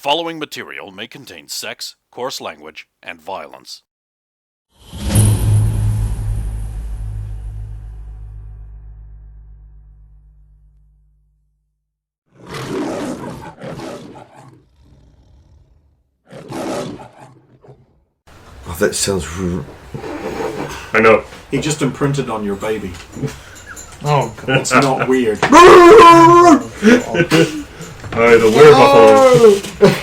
following material may contain sex, coarse language, and violence. Oh, that sounds rude. I know. He just imprinted on your baby. Oh, God. It's not weird. The werebuffalo.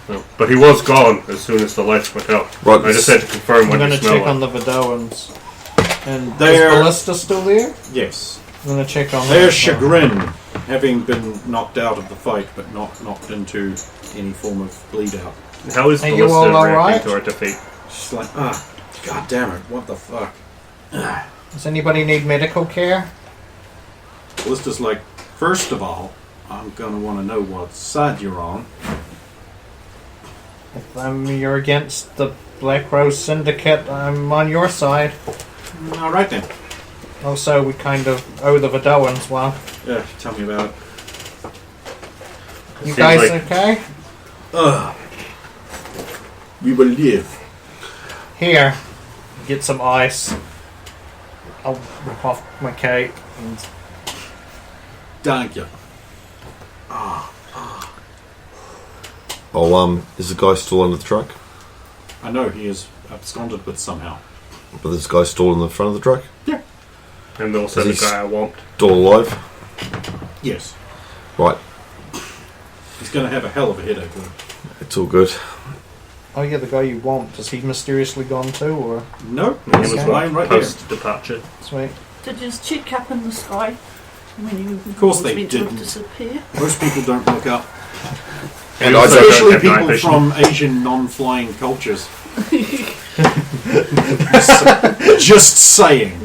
No, but he was gone as soon as the lights went out. Right, I just had to confirm I'm what going you to smell check on like. the Vidowans. And is They're- Ballista still there? Yes. I'm going to check on Their that. chagrin, having been knocked out of the fight, but not knocked into any form of bleed out. How is Are you all Ballista reacting alright? to our defeat? She's like, god damn it, what the fuck? Does anybody need medical care? Ballista's like, first of all, I'm gonna want to know what side you're on. If you're against the Black Rose Syndicate, I'm on your side. Alright then. Also, we kind of owe the Vidowans one. Yeah, tell me about it. You Seems guys like- okay? We will live. Here, get some ice. I'll rip off my cape and Thank you. Oh, is the guy still under the truck? I know he is absconded with somehow. But this guy still in the front of the truck? Yeah. And also Is the he guy I want. Still alive? Yes. Right, He's gonna have a hell of a headache though. it's all good. oh yeah, the guy you want. Has he mysteriously gone too, or No, He he's was lying right here. post departure. sweet? Did you check up in the sky when you Of course they meant to didn't. disappear? Most people don't look up. And I also don't Especially have night people vision. from Asian non-flying cultures. Just saying.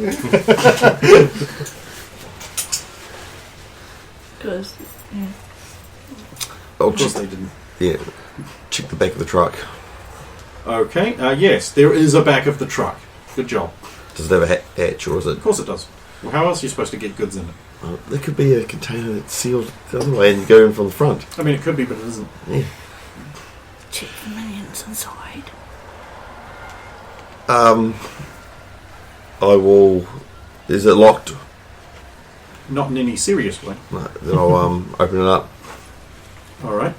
Because Oh, Of course just, they didn't. yeah, check the back of the truck. Okay, yes, there is a back of the truck. Good job. Does it have a hatch or is it? Of course it does. Well, how else are you supposed to get goods in it? There could be a container that's sealed the other way and you go in from the front. I mean, it could be, but it isn't. Yeah. check the minions inside. I will. Is it locked? Not in any serious way. No, then I'll open it up Alright.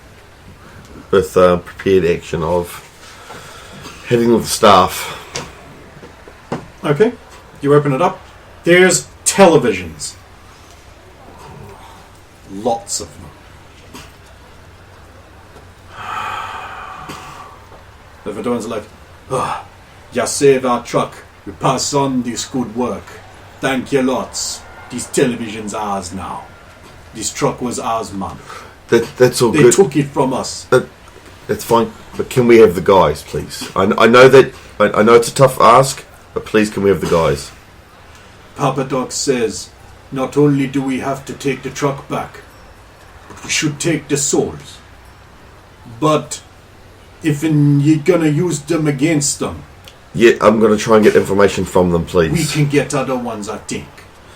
with prepared action of heading with the staff. Okay. You open it up. There's televisions. Lots of them. The Vidowans are like, you save our truck. We pass on this good work. Thank you lots. These televisions ours now. This truck was ours, man. That's all They good. took it from us. That's fine. But can we have the guys, please? I know that. I know it's a tough ask, but please, can we have the guys? Papa Doc says, not only do we have to take the truck back, but we should take the souls. But if you're gonna use them against them, Yeah, I'm going to try and get information from them, we please. can get other ones, I think.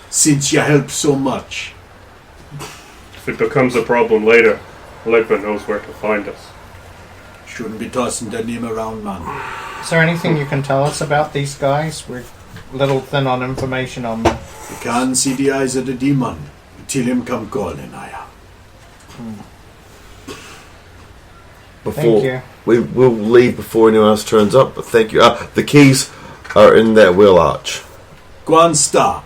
Since you help so much. If it becomes a problem later, Legba knows where to find us. Shouldn't be tossing their name around, man. Is there anything you can tell us about these guys? We're a little thin on information on them. You can't see the eyes of the demon until him come calling, I am. Thank you. We'll leave before anyone else turns up, but thank you. The keys are in that wheel arch. Go on, star.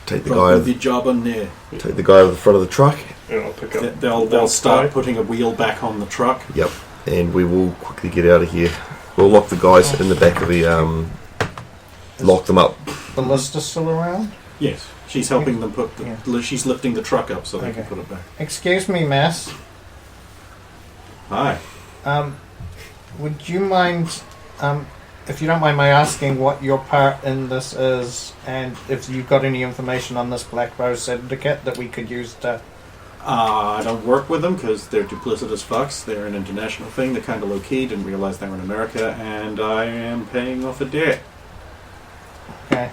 Take the Drop guy. with the job on there. Take the guy over the front of the truck. And I'll pick up. They'll start putting a wheel back on the truck. Yep. And we will quickly get out of here. We'll lock the guys in the back of the. Lock them up. Ballista still around? Yes, she's helping them put the. Yeah. She's lifting the truck up so they can Okay. put it back. Excuse me, miss. Hi. Would you mind, if you don't mind my asking, what your part in this is, and if you've got any information on this Black Rose Syndicate that we could use to... I don't work with them because they're duplicitous fucks. They're an international thing. They're kind of low-key. Didn't realize they were in America, and I am paying off a debt. Okay.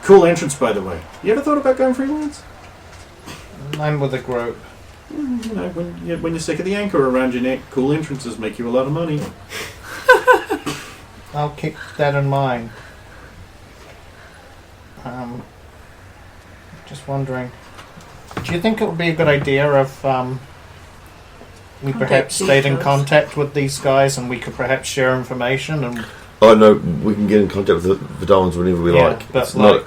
Cool entrance, by the way. You ever thought about going freelance? I'm with a group. You know, when you're sick of the anchor around your neck, cool entrances make you a lot of money. I'll keep that in mind. Just wondering, do you think it would be a good idea if we perhaps stayed in contact with these guys and we could perhaps share information? And Oh no, we can get in contact with the Vidalans whenever we like. but It's like,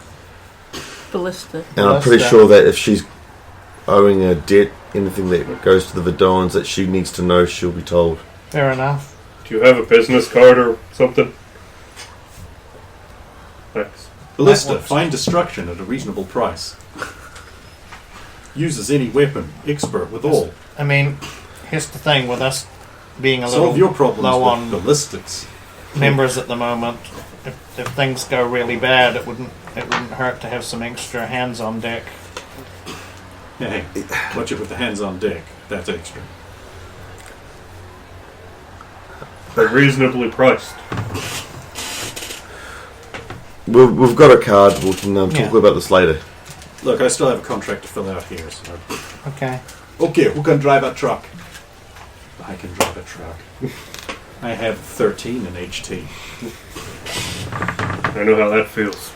Ballista. and I'm pretty sure that if she's owing a debt, anything that goes to the Vidalans that she needs to know, she'll be told. fair enough. Do you have a business card or something? Thanks. Ballista, works. find destruction at a reasonable price. Uses any weapon, expert with all. I mean, here's the thing with us being a Solve little your problems low with on ballistics. members at the moment. If things go really bad, it wouldn't hurt to have some extra hands on deck. Hey, watch it with the hands on deck. That's extra. They're reasonably priced. We've got a card. We can talk Yeah. about this later. Look, I still have a contract to fill out here, so... Okay. Okay, who can drive a truck? I can drive a truck. I have 13 in HT. I know how that feels.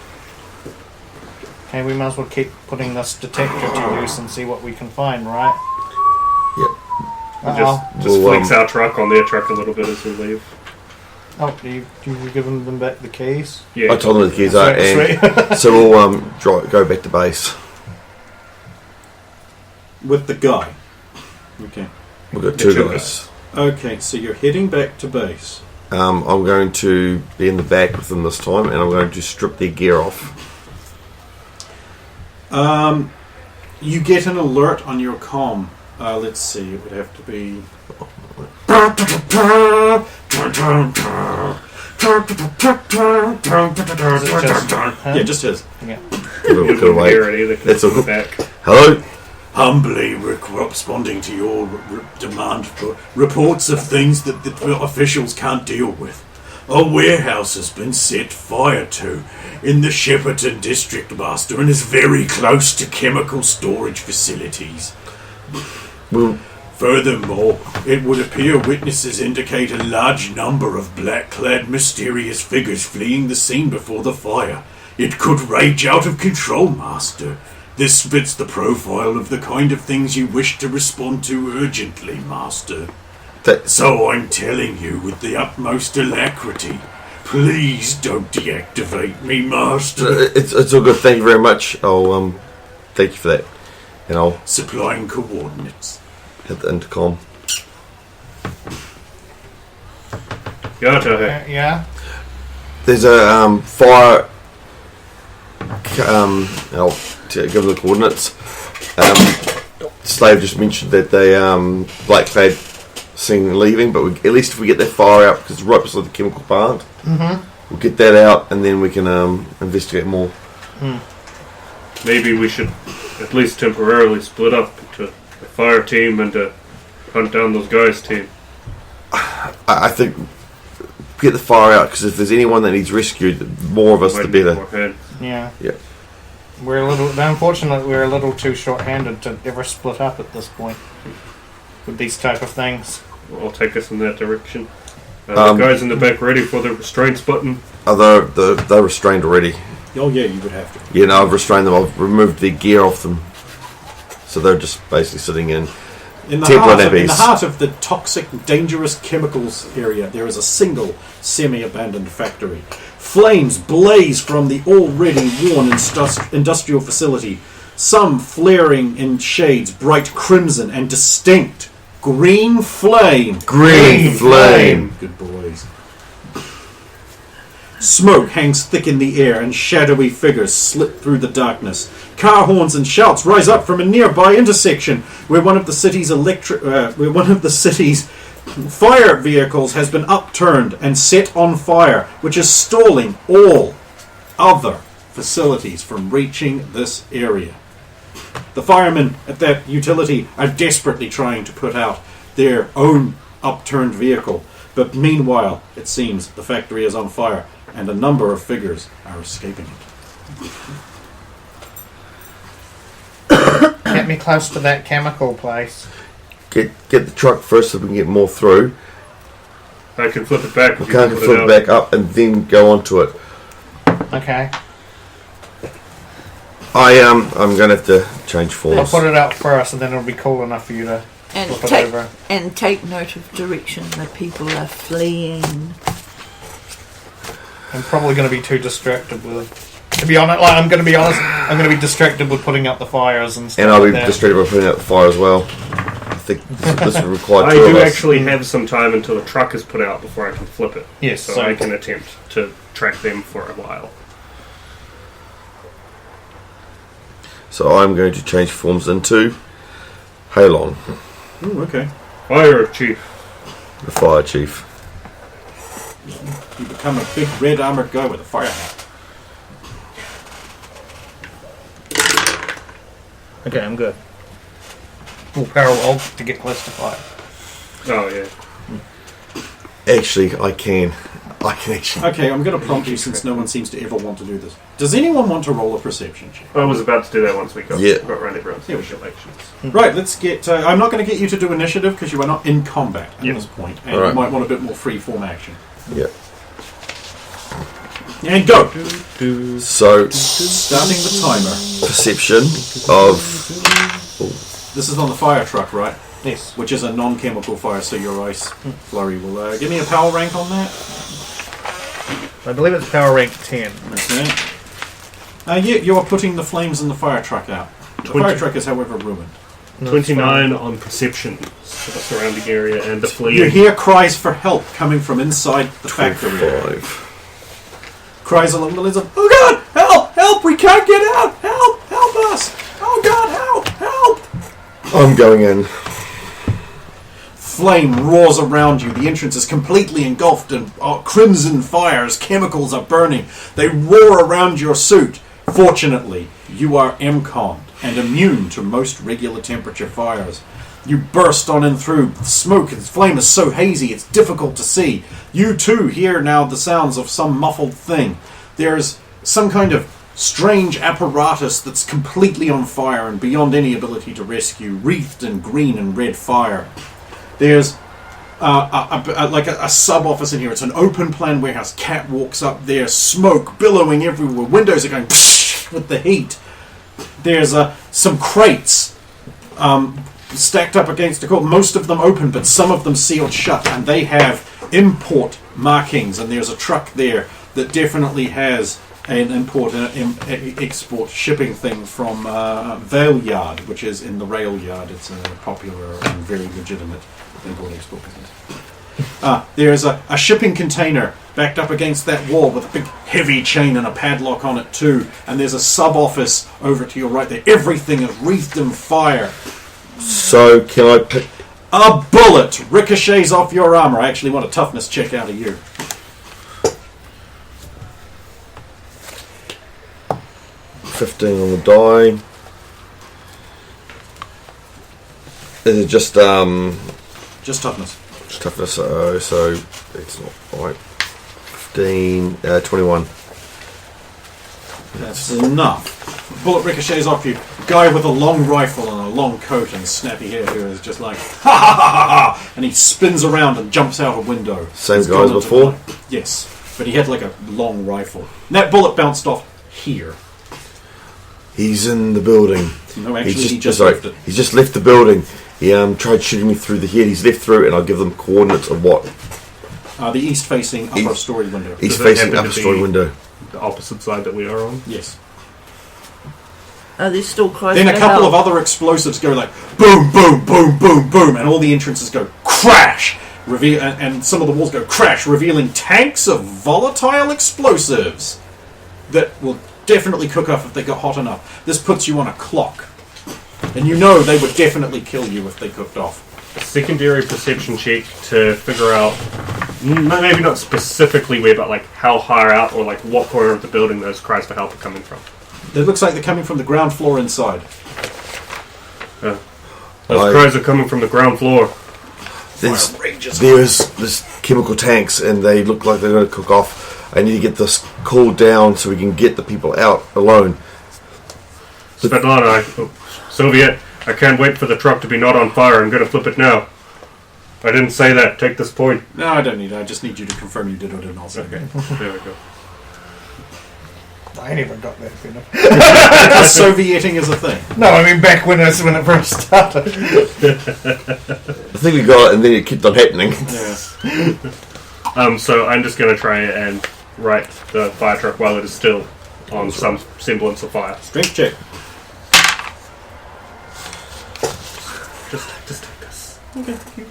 Okay, we might as well keep putting this detector to use and see what we can find, right? Yep. Just We'll, flicks our truck on their truck a little bit as we leave. Oh, you've given them back the keys? Yeah. I told them the keys are, Sweet. and so we'll go back to base. With the guy. Okay. We've got The two two guys. Okay, so you're heading back to base. I'm going to be in the back with them this time, and I'm going to strip their gear off. You get an alert on your comm. Let's see, it would have to be... Yeah, just his. Yeah. You Could couldn't wait. hear it either 'cause It's it's all- back. Hello? Humbly responding to your demand for reports of things that the officials can't deal with. A warehouse has been set fire to in the Shepperton district, Master, and is very close to chemical storage facilities. Well, Furthermore, it would appear witnesses indicate a large number of black-clad mysterious figures fleeing the scene before the fire. It could rage out of control, Master. This fits the profile of the kind of things you wish to respond to urgently, Master. So I'm telling you with the utmost alacrity, please don't deactivate me, Master. it's all good. Thank you very much. I'll thank you for that, and I'll Supplying coordinates. hit the intercom. Gotcha. Yeah? There's a fire. I'll give them the coordinates. Slave just mentioned that they black clad seen leaving, but at least if we get that fire out, because it's right beside the chemical plant, we'll get that out, and then we can investigate more. Maybe we should at least temporarily split up into a fire team and a hunt down those guys team. I think get the fire out, because if there's anyone that needs rescued, the more of us, the Might need better. more hands. Yeah. Yeah. Unfortunately, we're a little too short-handed to ever split up at this point with these type of things. I'll take us in that direction. The guys in the back ready for the restraints button. Although they're restrained already. Oh yeah, you would have to. Yeah, no, I've restrained them. I've removed their gear off them, so they're just basically sitting in. In the, Temple heart of, Abbey. in the heart of the toxic, dangerous chemicals area, there is a single semi-abandoned factory. Flames blaze from the already worn industrial facility, some flaring in shades bright crimson and distinct green flame. Green flame. Good boys. Smoke hangs thick in the air and shadowy figures slip through the darkness. Car horns and shouts rise up from a nearby intersection where one of the city's fire vehicles has been upturned and set on fire, which is stalling all other facilities from reaching this area. The firemen at that utility are desperately trying to put out their own upturned vehicle, but meanwhile, it seems the factory is on fire and a number of figures are escaping it. Get me close to that chemical place. Get the truck first so we can get more through. I can flip it back. We can't flip it back up and then go onto it. Okay. I'm going to have to change I'll forms. put it out first, and then it'll be cool enough for you to And flip it over. take note of direction that people are fleeing. I'm probably going to be too distracted with. To be honest, I'm going to be honest. I'm going to be distracted with putting out the fires and stuff. And I'll be like that. distracted by putting out the fire as well. I think this will require I two of do us. actually have some time until the truck is put out before I can flip it. Yes, so so- I can attempt to track them for a while. So I'm going to change forms into Halon, Ooh, okay. Fire chief. the fire chief. You become a big red armored guy with a fire hat. Okay, I'm good. Full parallel to get close to fire. Oh yeah. Actually, I can actually. Okay, I'm going to prompt you since no one seems to ever want to do this. Does anyone want to roll a perception check? I was about to do that once we got Yeah. around everyone's Here we go. elections. Right, let's get... I'm not going to get you to do initiative because you are not in combat at this point, and Alright. you might want a bit more free-form action. Yeah. And go! So Starting the timer. perception of This is on the fire truck, right? Yes. Which is a non-chemical fire, so your ice flurry will... give me a power rank on that. I believe it's power rank 10. Okay. You are putting the flames in the fire truck out. The fire truck is, however, ruined. 29 on perception, so the surrounding area, and the fleeing. You hear cries for help coming from inside the factory. 5. Cries along the lines of, "Oh God, help! Help! We can't get out! Help! Help us! Oh God, help! Help!" I'm going in. Flame roars around you. The entrance is completely engulfed in crimson fires. Chemicals are burning. They roar around your suit. Fortunately, you are MCON'd and immune to most regular temperature fires. You burst on in through. The smoke and flame is so hazy it's difficult to see. You too hear now the sounds of some muffled thing. There's some kind of strange apparatus that's completely on fire and beyond any ability to rescue, wreathed in green and red fire. There's a sub-office in here. It's an open plan warehouse. Cat walks up there, smoke billowing everywhere. Windows are going with the heat. There's some crates stacked up against a corner. Most of them open, but some of them sealed shut, and they have import markings. And there's a truck there that definitely has an import and export shipping thing from Vale Yard, which is in the rail yard. It's a popular and very legitimate import-export business. There's a shipping container backed up against that wall with a big heavy chain and a padlock on it too. And there's a sub-office over to your right there. Everything is wreathed in fire. So can I pick? A bullet ricochets off your armor. I actually want a toughness check out of you. $15 on the die. Is it just Just toughness. toughness? So it's not right. 15, 21. That's enough. Bullet ricochets off you. Guy with a long rifle and a long coat and snappy hair who is just like, ha ha ha ha ha! And he spins around and jumps out a window. Same He's guy gone as into before? the light. Yes, but he had like a long rifle. And that bullet bounced off here. He's in the building. No, actually, he just sorry, left it. He's just left the building. He tried shooting me through the head. He's left through, and I'll give them coordinates of what. The east-facing upper story window. He's Does it facing happen upper to story be- window. The opposite side that we are on. Yes. Are there still cries Then a for couple help? of other explosives go like boom, boom, boom, boom, boom, and all the entrances go crash. And some of the walls go crash, revealing tanks of volatile explosives that will definitely cook off if they got hot enough. This puts you on a clock, and you know they would definitely kill you if they cooked off. A secondary perception check to figure out, maybe not specifically where, but like how high out or like what corner of the building those cries for help are coming from. It looks like they're coming from the ground floor inside. Those cries are coming from the ground floor. There's chemical tanks, and they look like they're going to cook off. I need to get this cooled down so we can get the people out alone. Svetlana, Soviet, I can't wait for the truck to be not on fire. I'm gonna flip it now. I didn't say that. Take this point. No, I don't need it. I just need you to confirm you did it and also. Okay. There we go. I never got that feeling. Because Sovieting is a thing. No, I mean back when it first started. I think we got it, and then it kept on happening. Yeah. So I'm just gonna try and right the fire truck while it is still on some semblance of fire. Strength check. Just take this. Okay, thank you.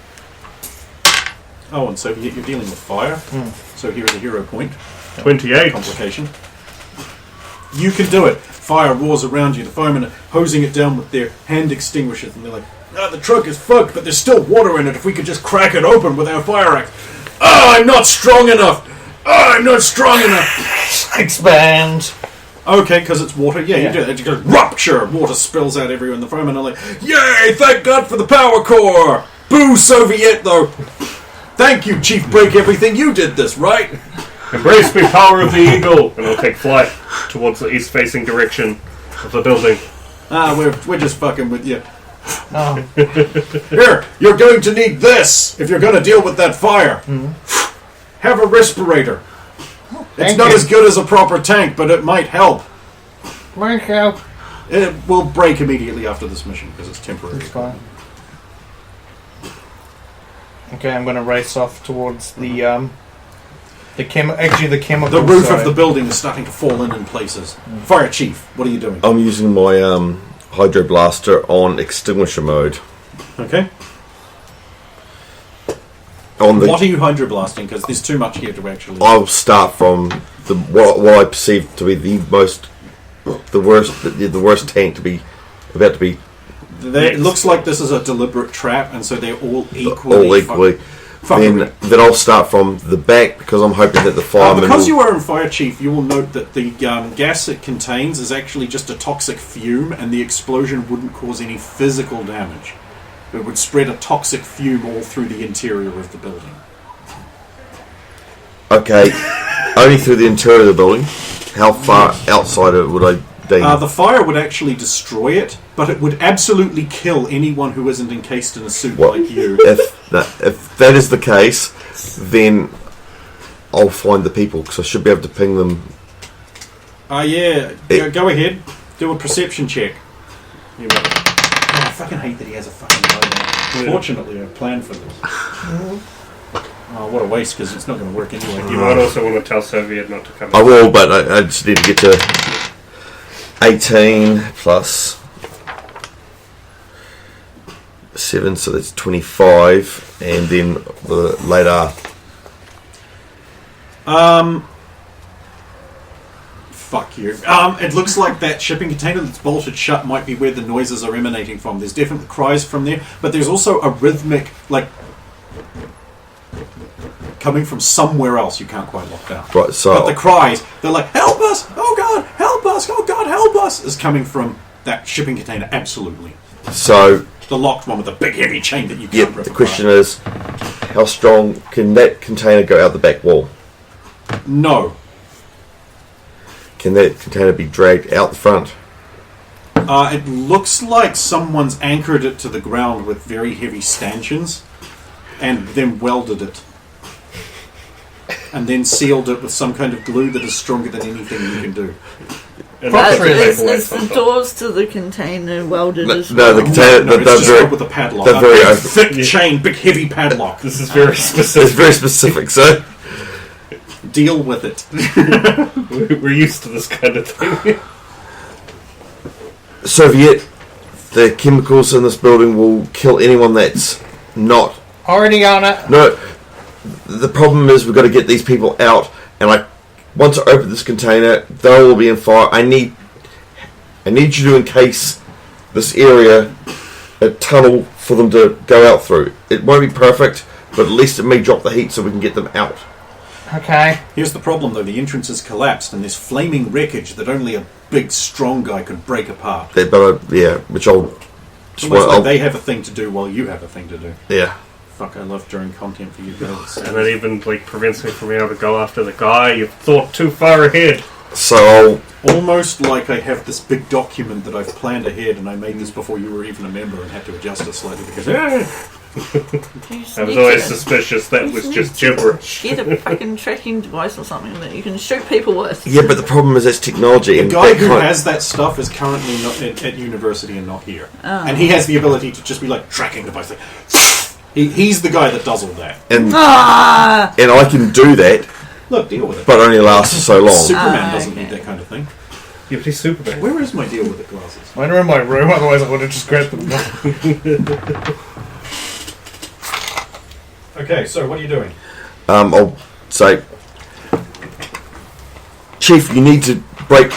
Oh, and Soviet, you're dealing with fire. So here is a hero point. 28. Complication. You can do it. Fire roars around you. The firemen are hosing it down with their hand extinguishers, and they're like, the truck is fucked, but there's still water in it. If we could just crack it open with our fire axe. Oh, I'm not strong enough. Oh, I'm not strong enough. Expand. Okay, because it's water. Yeah, you do it. It goes rupture. Water spills out everywhere, and the firemen are like, yay, thank God for the power core. Boo, Soviet, though. Thank you, Chief Break Everything. You did this, right? Embrace me, power of the eagle, and I'll take flight towards the east-facing direction of the building. We're just fucking with you. Oh. Here, you're going to need this if you're going to deal with that fire. Have a respirator. It's not as good as a proper tank, but it might help. Might help. It will break immediately after this mission because it's temporary. It's fine. Okay, I'm going to race off towards the chemical. The roof of the building is starting to fall in places. Fire chief, what are you doing? I'm using my hydro blaster on extinguisher mode. Okay. What are you hydroblasting? Because there's too much here to actually. I'll start from what I perceive to be the worst tank to be about to be. It looks like this is a deliberate trap, and so they're all equally. Then I'll start from the back because I'm hoping that the firemen. Because you are in fire chief, you will note that the gas it contains is actually just a toxic fume, and the explosion wouldn't cause any physical damage. It would spread a toxic fume all through the interior of the building. Okay, only through the interior of the building. How far outside of it would I be? The fire would actually destroy it, but it would absolutely kill anyone who isn't encased in a suit like you. If that is the case, then I'll find the people because I should be able to ping them. Go ahead. Do a perception check. I fucking hate that he has a fucking loadout. Fortunately, I planned for this. Oh, what a waste, because it's not going to work anyway. You might also want to tell Soviet not to come in. I will, but I just need to get to 18 plus 7, so that's 25, and then the later. Fuck you. It looks like that shipping container that's bolted shut might be where the noises are emanating from. There's definitely cries from there, but there's also a rhythmic, coming from somewhere else you can't quite lock down. Right, so but the cries, they're like, help us! Oh God, help us! Oh God, help us! Is coming from that shipping container, absolutely. So the locked one with the big heavy chain that you can't rip the question apart. is, how strong can that container go out the back wall? No. Can that container be dragged out the front? It looks like someone's anchored it to the ground with very heavy stanchions and then welded it. And then sealed it with some kind of glue that is stronger than anything you can do. Is the doors to the container welded as well? No, the container. No, it's just with a padlock. They're very big, thick chain, big heavy padlock. This is very specific. It's very specific, so deal with it. We're used to this kind of thing. Soviet, the chemicals in this building will kill anyone that's not already on it. No, the problem is we've got to get these people out, and once I open this container, they'll all be in fire. I need you to encase this area, a tunnel for them to go out through. It won't be perfect, but at least it may drop the heat so we can get them out. Okay. Here's the problem, though. The entrance has collapsed, and there's flaming wreckage that only a big, strong guy could break apart. Which I'll... They have a thing to do while you have a thing to do. Yeah. Fuck, I love doing content for you guys. And that even prevents me from being able to go after the guy. You've thought too far ahead. So almost like I have this big document that I've planned ahead, and I made this before you were even a member, and had to adjust it slightly because. I was always suspicious that was just gibberish. Get a fucking tracking device or something that you can shoot people with. yeah, but the problem is that's technology. The And guy that who kind- has that stuff is currently not at university and not here, and he has the ability to just be like tracking device. Like, he's the guy that does all that. and I can do that, Look, deal with it. but only lasts so long. Superman doesn't need that kind of thing. Yeah, but he's Superman. Where is my deal with it glasses? Mine are in my room, otherwise I would have just grabbed them. Okay, so what are you doing? I'll say, Chief, you need to break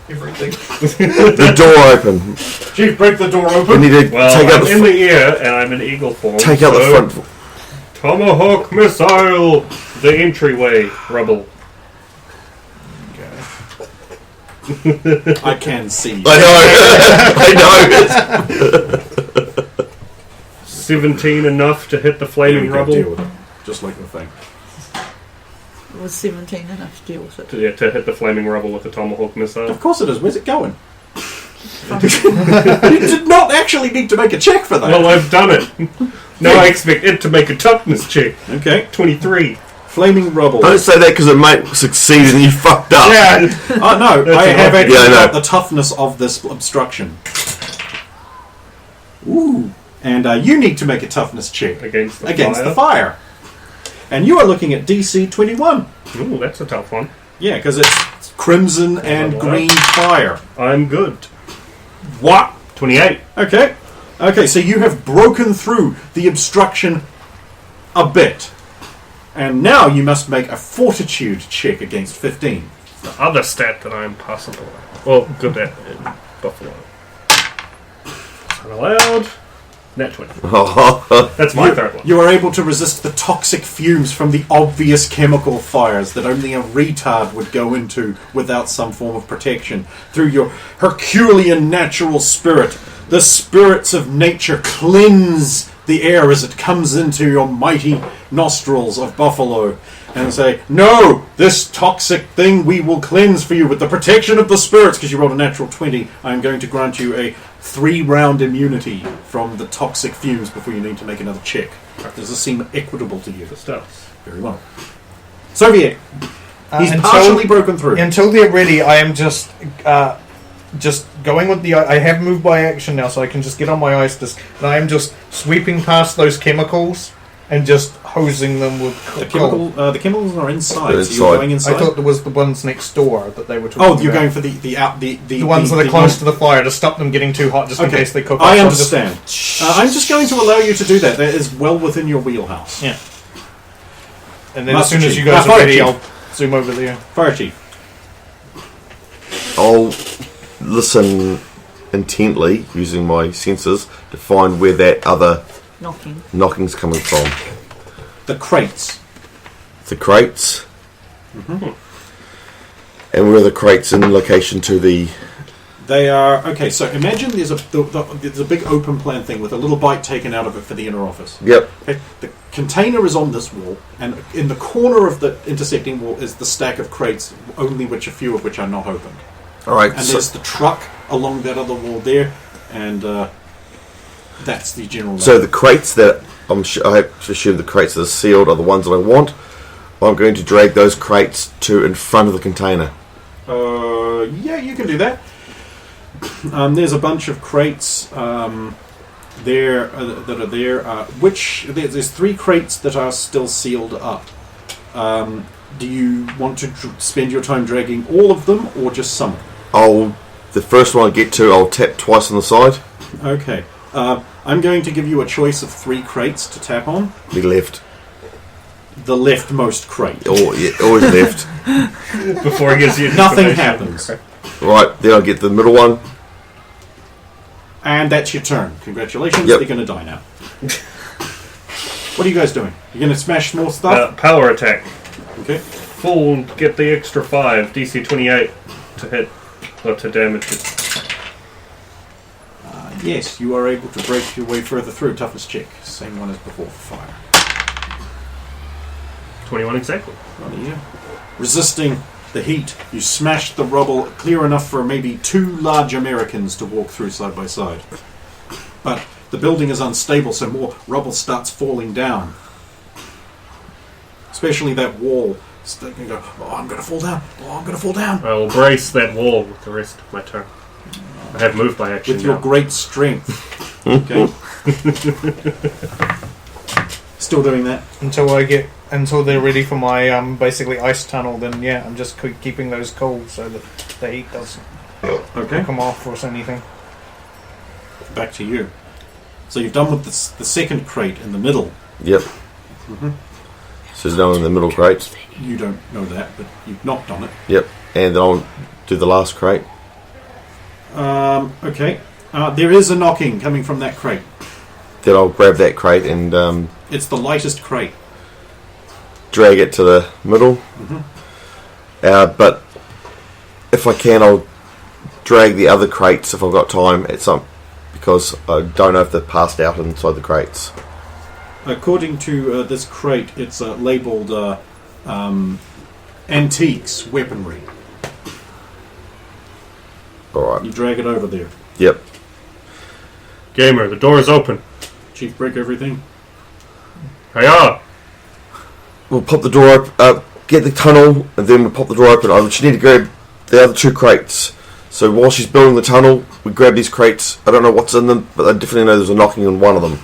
Everything. the door open. Chief, break the door You open. need to Well, take out I'm the in the ear, and I'm in eagle form. take out the so front. Tomahawk missile! The entryway, rubble. I can see. I know. 17 enough to hit the flaming There we go, deal rubble. with it. Just like the thing. It was 17 enough to deal with it. To hit the flaming rubble with the Tomahawk missile. Of course it is. Where's it going? You did not actually need to make a check for that. Well, I've done it. Now I expect it to make a toughness check. Okay. 23. Flaming rubble. Don't say that because it might succeed and you fucked up. Yeah! Oh no, I have actually Yeah, I know. got the toughness of this obstruction. Ooh. And you need to make a toughness check Against the the fire. And you are looking at DC 21. Ooh, that's a tough one. Yeah, because it's crimson and green fire. I'm good. What? 28. Okay. Okay, so you have broken through the obstruction a bit. And now you must make a fortitude check against 15. The other stat that I'm possible at. Well, good at in Buffalo. Unallowed. Nat 20. That's my third one. You are able to resist the toxic fumes from the obvious chemical fires that only a retard would go into without some form of protection. Through your Herculean natural spirit, the spirits of nature cleanse the air as it comes into your mighty nostrils of buffalo and say, no, this toxic thing we will cleanse for you with the protection of the spirits. Because you rolled a natural 20, I am going to grant you a 3-round immunity from the toxic fumes before you need to make another check. Does this seem equitable to you? The stuff. Very well. Soviet, he's until- partially broken through. Until they're ready, I am just going with the... I have moved by action now, so I can just get on my ice disc. And I am just sweeping past those chemicals and just hosing them with The coal. chemicals are inside. They're So you're inside. going inside. I thought there was the ones next door that they were talking Oh, about. you're going for the ones that are close to the fire to stop them getting too hot, just in case they cook. I up. So I'm understand. I'm just going to allow you to do that. That is well within your wheelhouse. Yeah. And then Master as soon as Chief. you guys Fire are ready, Chief. I'll zoom over there. Fire Chief. I'll listen intently using my senses to find where that other Knocking. knocking's coming from. The crates. The crates. And where are the crates in location to the... They are okay. So imagine there's a big open plan thing with a little bite taken out of it for the inner office. Yep. Okay, the container is on this wall, and in the corner of the intersecting wall is the stack of crates, only a few of which are not opened. All right. And So, there's the truck along that other wall there, and that's the general. so the crates that I assume the crates that are sealed are the ones that I want. I'm going to drag those crates to in front of the container. Yeah, you can do that. There's a bunch of crates there that are there. There's 3 crates that are still sealed up. Do you want to spend your time dragging all of them or just some? The first one I get to, I'll tap twice on the side. Okay. I'm going to give you a choice of 3 crates to tap on. The left. The leftmost crate. Always left. Before he gives you Nothing information. happens. Right, then I'll get the middle one. And that's your turn. Congratulations, Yep. they're going to die now. What are you guys doing? You're going to smash more stuff? Power attack. Okay. Full, get the extra 5. DC 28 to hit, or to damage it. Yes, you are able to break your way further through. Toughness check. Same one as before for fire. 21 exactly. Right here. Resisting the heat, you smash the rubble clear enough for maybe 2 large Americans to walk through side by side. But the building is unstable, so more rubble starts falling down. Especially that wall. So you go, oh, I'm going to fall down. Oh, I'm going to fall down. I will brace that wall with the rest of my turn. I have moved by action With your now. great strength. Okay. Still doing that? Until they're ready for my basically ice tunnel. Then yeah, I'm just keeping those cold so that the heat doesn't Okay. come off or anything. Back to you. So you've done with the second crate in the middle. Yep. So there's no one in the middle crate. You don't know that, but you've knocked on it. Yep. And then I'll do the last crate. Okay. There is a knocking coming from that crate. Then I'll grab that crate and It's the lightest crate. drag it to the middle. But if I can, I'll drag the other crates if I've got time at some, because I don't know if they're passed out inside the crates. According to this crate, it's labelled antiques weaponry. Alright. You drag it over there. Yep. Gamer, the door is open. Chief, break everything. Hiya! We'll pop the door up, get the tunnel, and then we'll pop the door open. I just need to grab the other 2 crates. So while she's building the tunnel, we grab these crates. I don't know what's in them, but I definitely know there's a knocking on one of them.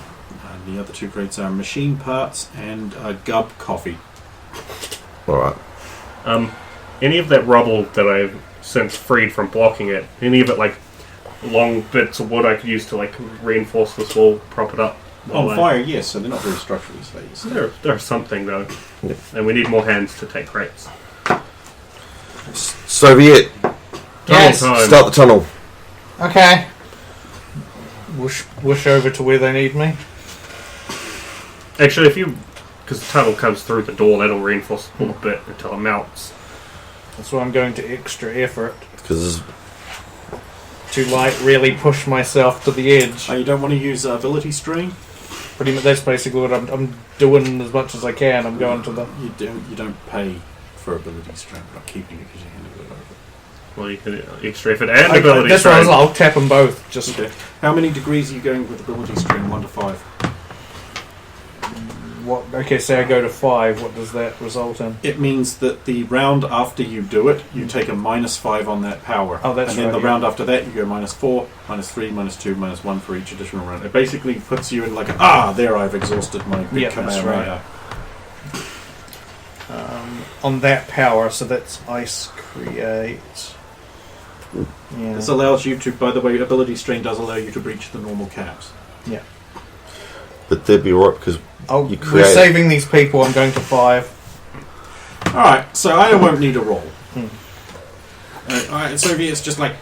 The other 2 crates are machine parts and Gub coffee. Alright. Any of that rubble that I've since freed from blocking it, any of it like long bits of wood I could use to like reinforce this wall, prop it up? On fire, yes, so they're not very structurally stable. There's something though. Yep. And we need more hands to take crates. Soviet, Tunnel time. start the tunnel. Okay. Whoosh over to where they need me. Actually, because the tunnel comes through the door, that'll reinforce the wall a bit until it melts. That's why I'm going to extra effort Because to really push myself to the edge. You don't want to use ability strain? Pretty much, that's basically what I'm doing as much as I can. I'm going to the. You don't pay for ability strain. You're not keeping it because you handed it over. Well, you can extra effort and ability That's what I was. strain. I'll tap them both. Just Okay. How many degrees are you going with ability strain? 1 to 5. what? Okay, say I go to 5. What does that result in? It means that the round after you do it, you take a -5 on that power. Oh, that's And then right, the yeah. round after that, you go -4, -3, -2, -1 for each additional round. It basically puts you in like, there I've exhausted my big Yeah, that's right. Kamehameha. On that power, so that's ice create. Yeah. This allows you to, by the way, ability strain does allow you to breach the normal caps. Yeah. but they'd be alright because Oh, you we're create. saving these people. I'm going to 5. Alright, so I won't need a roll. Alright, so it's just like,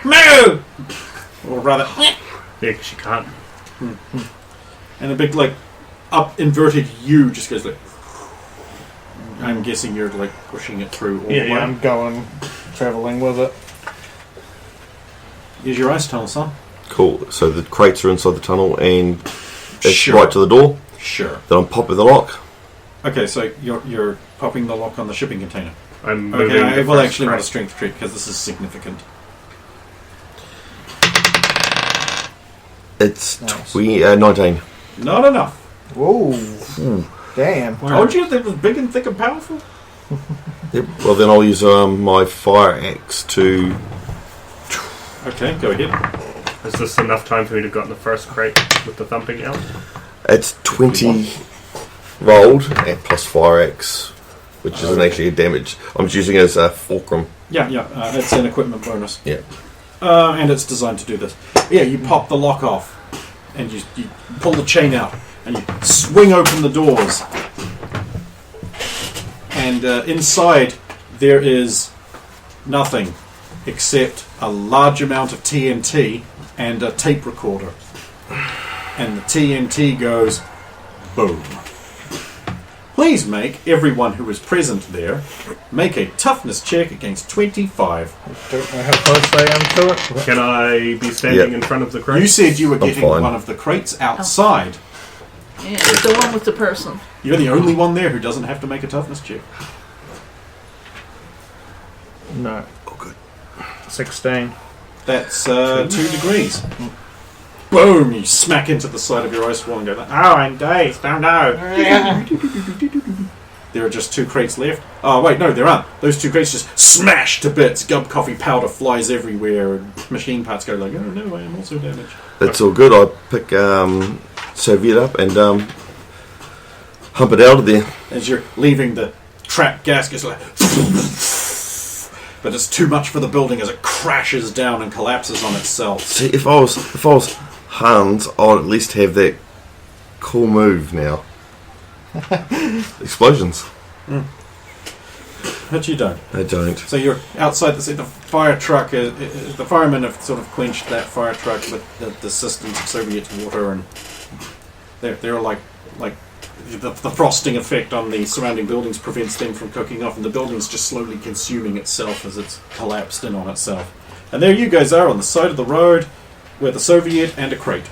move! Or rather, Yeah, because you can't. and a big, like, up inverted U just goes like, I'm guessing you're, like, pushing it through all the way. I'm going, travelling with it. Use your ice tunnel, son. Cool. So the crates are inside the tunnel and it's Sure. right to the door. Sure. Then I'm popping the lock. Okay, so you're popping the lock on the shipping container. I'm moving. Okay, I the will first actually want a crate. strength check because this is significant. It's Nice. 19. Not enough. Whoa. Damn. Told you that it was big and thick and powerful. Yep. Well, then I'll use my fire axe to. Okay, go ahead. Is this enough time for me to have gotten the first crate with the thumping out? It's 20 rolled and plus fire axe, which isn't actually a damage. I'm just using it as a fulcrum. Yeah, it's an equipment bonus. Yeah. And it's designed to do this. Yeah, you pop the lock off, and you pull the chain out, and you swing open the doors. And inside there is nothing except a large amount of TNT and a tape recorder. And the TNT goes boom. Please make everyone who is present there make a toughness check against 25. Don't know how close I am to it. Can I be standing Yeah. in front of the crate? You said you were getting fine. one of the crates outside. Yeah, the one with the person. You're the only one there who doesn't have to make a toughness check. No. Oh, good. 16. That's 2 degrees. Boom! You smack into the side of your ice wall and go, oh, I'm dazed. Oh no! There are just 2 crates left. Oh wait, no, there aren't. Those 2 crates just smash to bits. Gub coffee powder flies everywhere, and machine parts go like, oh no, I am also damaged. That's all good. I pick Soviet up and hump it out of there. As you're leaving, the trap gas gets like, but it's too much for the building as it crashes down and collapses on itself. See, if I was Hans, I'd at least have that cool move now. Explosions. But you don't. I don't. So you're outside the fire truck. The firemen have sort of quenched that fire truck with the systems of Soviet water, and they're like the frosting effect on the surrounding buildings prevents them from cooking off, and the building's just slowly consuming itself as it's collapsed in on itself. And there you guys are on the side of the road with a Soviet and a crate.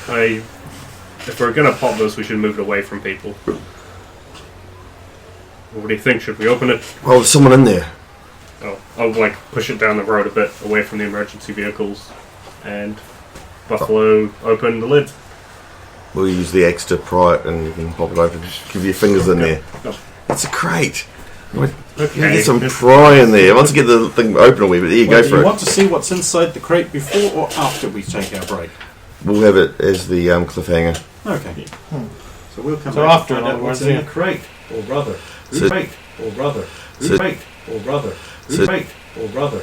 If we're gonna pop this, we should move it away from people. What do you think? Should we open it? Oh, there's someone in there. Oh, I'll push it down the road a bit away from the emergency vehicles, and Buffalo open the lid. We'll use the axe to pry it and you can pop it open. Just give your fingers in there. No. It's a crate. Okay. Get some pry in there. Once you get the thing open a wee bit, there you go Do for you it. want to see what's inside the crate before or after we take our break? We'll have it as the cliffhanger. Okay. So we'll come So back after, and in find out other what's words, in yeah. the crate, or rather, So- crate, or rather, so- crate, or rather, so- crate, or rather.